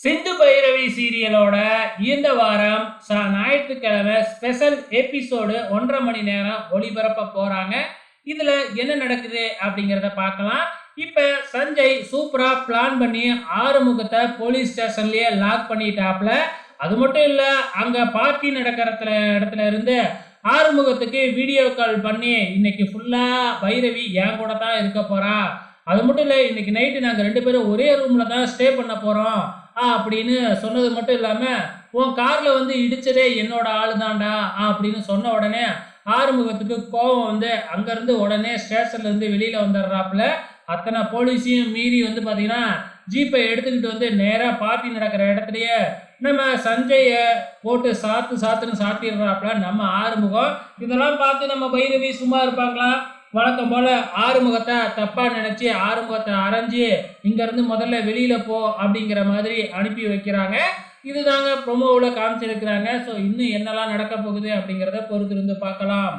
சிந்து பைரவி சீரியலோட இந்த வாரம் ஞாயிற்றுக்கிழமை ஸ்பெஷல் எபிசோடு 1.5 மணி நேரம் ஒளிபரப்ப போறாங்க. இதுல என்ன நடக்குது அப்படிங்கிறத பார்க்கலாம். இப்ப சஞ்சய் சூப்பரா பிளான் பண்ணி ஆறுமுகத்தை போலீஸ் ஸ்டேஷன்லயே லாக் பண்ணிட்டாப்ல. அது மட்டும் இல்ல, அங்க பார்ட்டி நடக்கிற இடத்துல இருந்து ஆறுமுகத்துக்கு வீடியோ கால் பண்ணி இன்னைக்கு ஃபுல்லா பைரவி என் கூட தான் இருக்க போறா, அது மட்டும் இல்லை இன்னைக்கு நைட்டு நாங்கள் 2 பேரும் ஒரே ரூமில் தான் ஸ்டே பண்ண போகிறோம் அப்படின்னு சொன்னது மட்டும் இல்லாமல், உன் காரில் வந்து இடிச்சதே என்னோட ஆளு தான்டா அப்படின்னு சொன்ன உடனே ஆறுமுகத்துக்கு கோபம் வந்து அங்கேருந்து உடனே ஸ்டேஷன்லேருந்து வெளியில் வந்துடுறாப்புல. அத்தனை போலீஸையும் மீறி வந்து பார்த்தீங்கன்னா ஜீப்பை எடுத்துக்கிட்டு வந்து நேராக பார்ட்டி நடக்கிற இடத்துலையே நம்ம சஞ்சயை போட்டு சாத்துன்னு சாத்திடுறாப்புல நம்ம ஆறுமுகம். இதெல்லாம் பார்த்து நம்ம பைரவி சும்மா இருப்பாங்களா? வழக்கம் போல ஆறுமுகத்தை தப்பா நினைச்சு ஆறுமுகத்தை அரைஞ்சு இங்கிருந்து முதல்ல வெளியில போ அப்படிங்கிற மாதிரி அனுப்பி வைக்கிறாங்க. இதுதாங்க ப்ரொமோவில் காமிச்சிருக்கிறாங்க. ஸோ இன்னும் என்னெல்லாம் நடக்க போகுது அப்படிங்கிறத பொறுத்திருந்து பார்க்கலாம்.